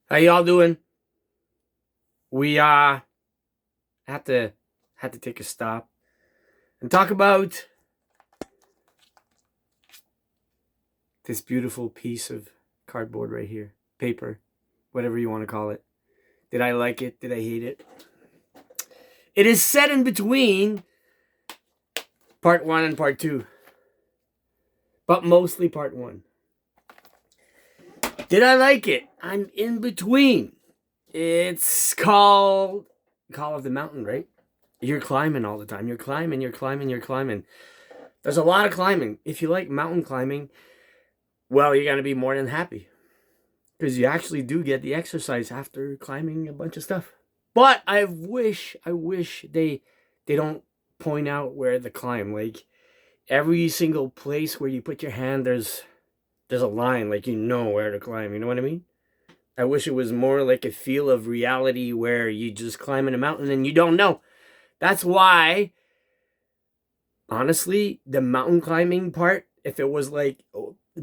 How y'all doing? We had to had to take a stop and talk about this beautiful piece of cardboard right here. Paper, whatever you want to call it. Did I like it? Did I hate it? It is set in between part 1 and part 2, but mostly part 1. Did I like it? I'm in between. It's called Call of the Mountain, right? You're climbing all the time. You're climbing, you're climbing, you're climbing. There's a lot of climbing. If you like mountain climbing, well, you're going to be more than happy because you actually do get the exercise after climbing a bunch of stuff. But I wish they don't point out where the climb. Like every single place where you put your hand, there's a line, like you know where to climb. You know what I mean? I wish it was more like a feel of reality where you just climb in a mountain and you don't know. That's why, honestly, the mountain climbing part, if it was like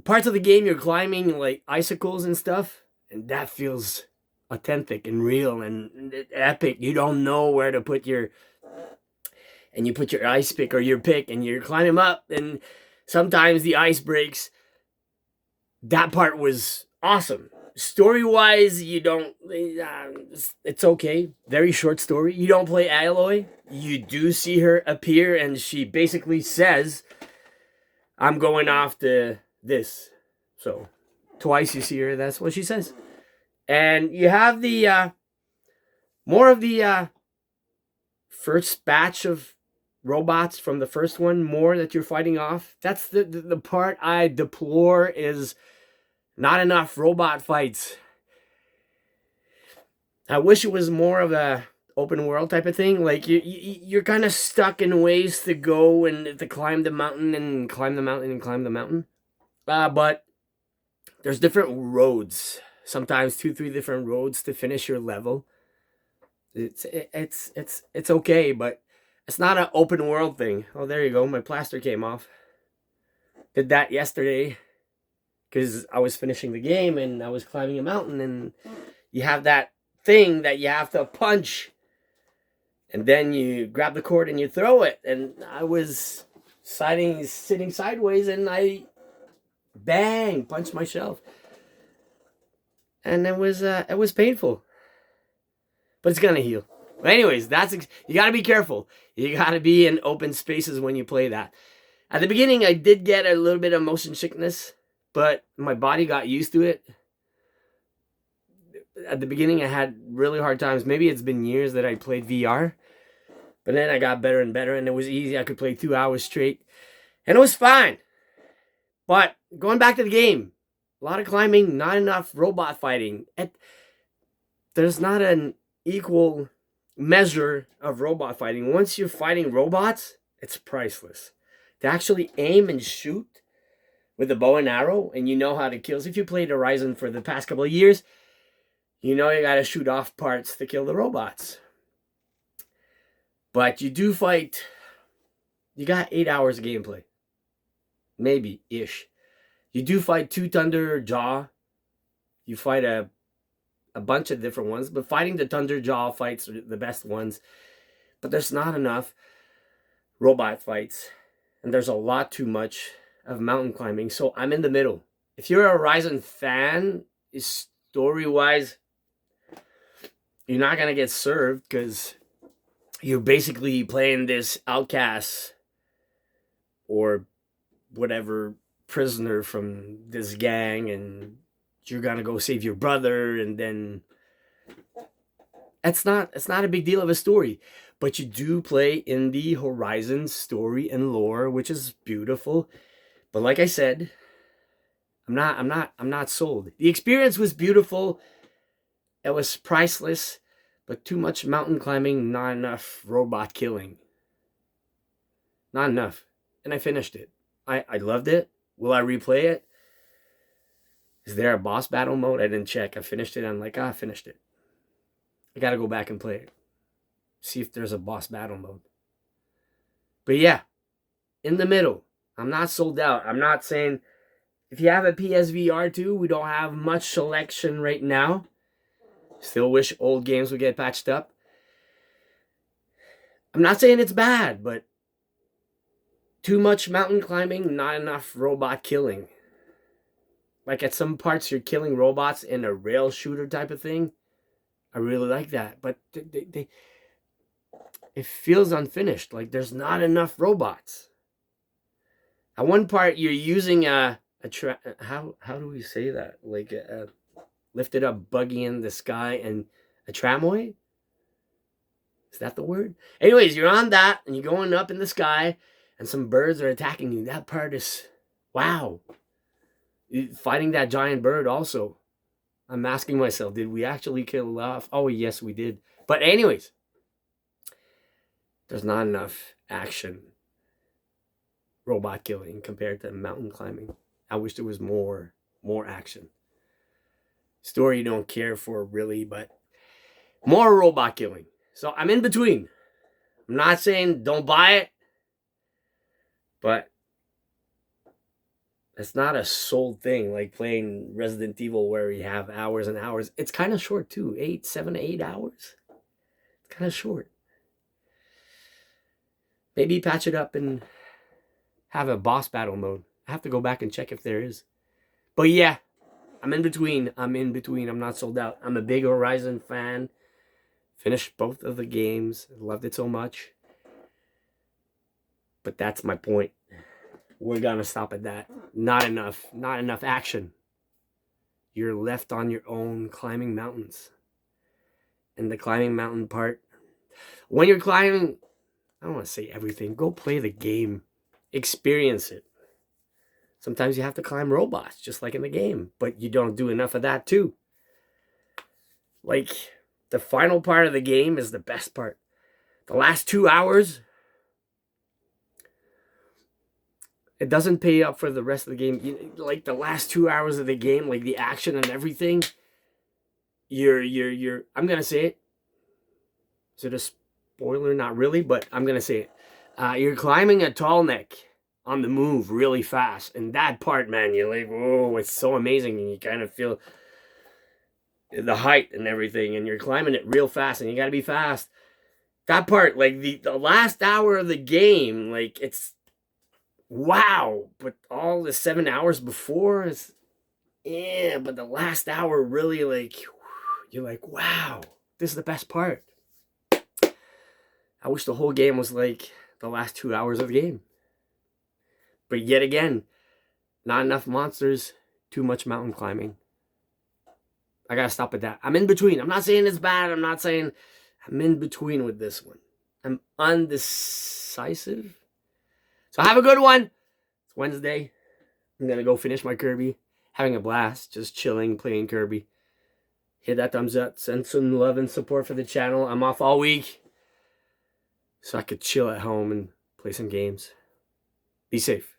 parts of the game you're climbing like icicles and stuff, and that feels authentic and real and epic. You don't know where to put your, and you put your ice pick or your pick and you're climbing up, and sometimes the ice breaks. That part was awesome. Story wise, you don't. It's okay. Very short story. You don't play Aloy. You do see her appear, and she basically says, "I'm going off to this." So twice you see her. That's what she says. And you have the more of the first batch of robots from the first one. More that you're fighting off. That's the part I deplore is not enough robot fights. I wish it was more of a open world type of thing. Like you're kind of stuck in ways to go and to climb the mountain and climb the mountain and climb the mountain. But there's different roads. Sometimes two, three different roads to finish your level. It's okay, but it's not an open world thing. Oh, there you go. My plaster came off. Did that yesterday because I was finishing the game and I was climbing a mountain, and you have that thing that you have to punch, and then you grab the cord and you throw it. And I was sitting sideways, and I bang punched myself, and it was painful, but it's gonna heal. But anyways, you gotta be careful. You gotta be in open spaces when you play that. At the beginning, I did get a little bit of motion sickness, but my body got used to it. At the beginning, I had really hard times. Maybe it's been years that I played VR, but then I got better and better, and it was easy. I could play 2 hours straight, and it was fine. But going back to the game, a lot of climbing, not enough robot fighting. There's not an equal measure of robot fighting. Once you're fighting robots, it's priceless. To actually aim and shoot with a bow and arrow, and you know how to kill. So if you played Horizon for the past couple of years, you know you gotta shoot off parts to kill the robots. But you do fight. You got 8 hours of gameplay, maybe ish. You do fight two Thunder Jaw. You fight a bunch of different ones, but fighting the Thunder Jaw fights are the best ones. But there's not enough robot fights, and there's a lot too much of mountain climbing. So I'm in the middle. If you're a Horizon fan, story wise, you're not gonna get served because you're basically playing this outcast or whatever prisoner from this gang, and you're gonna go save your brother, and then it's not a big deal of a story. But you do play in the Horizon story and lore, which is beautiful. But like I said, I'm not sold. The experience was beautiful. It was priceless, but too much mountain climbing, not enough robot killing. Not enough. And I finished it. I loved it. Will I replay it? Is there a boss battle mode? I didn't check. I finished it. I'm like, I finished it. I gotta go back and play it. See if there's a boss battle mode. But yeah, in the middle. I'm not sold out. I'm not saying if you have a PSVR 2, we don't have much selection right now. Still wish old games would get patched up. I'm not saying it's bad, but too much mountain climbing, not enough robot killing. Like at some parts, you're killing robots in a rail shooter type of thing. I really like that, but it feels unfinished. Like there's not enough robots. At one part, you're using how do we say that? Like a lifted up buggy in the sky and a tramway. Is that the word? Anyways, you're on that and you're going up in the sky, and some birds are attacking you. That part is wow. Fighting that giant bird also. I'm asking myself, did we actually kill it off? Oh, yes, we did. But anyways, there's not enough action robot killing compared to mountain climbing. I wish there was more action. Story you don't care for really, but more robot killing. So I'm in between. I'm not saying don't buy it, but it's not a sold thing like playing Resident Evil where you have hours and hours. It's kind of short too. 7 to 8 hours. It's kind of short. Maybe patch it up and have a boss battle mode. I have to go back and check if there is. But yeah, I'm in between. I'm not sold out. I'm a big Horizon fan. Finished both of the games. Loved it so much. But that's my point. We're gonna stop at that. Not enough action. You're left on your own climbing mountains. And the climbing mountain part, when you're climbing, I don't want to say everything. Go play the game. Experience it. Sometimes you have to climb robots, just like in the game. But you don't do enough of that too. Like, the final part of the game is the best part. The last 2 hours, it doesn't pay up for the rest of the game. Like the last 2 hours of the game, like the action and everything, you're I'm gonna say it. Is it a spoiler? Not really, but I'm gonna say it. You're climbing a tall neck on the move really fast, and that part, man, you're like, whoa, it's so amazing, and you kind of feel the height and everything, and you're climbing it real fast, and you gotta be fast. That part, like the last hour of the game, like it's wow, but all the 7 hours before is, yeah, but the last hour really, like, you're like, wow, this is the best part. I wish the whole game was like the last 2 hours of the game. But yet again, not enough monsters, too much mountain climbing. I gotta stop at that. I'm in between. I'm not saying it's bad. I'm not saying, I'm in between with this one. I'm undecisive. So have a good one. It's Wednesday. I'm gonna go finish my Kirby. Having a blast. Just chilling, playing Kirby. Hit that thumbs up. Send some love and support for the channel. I'm off all week, so I could chill at home and play some games. Be safe.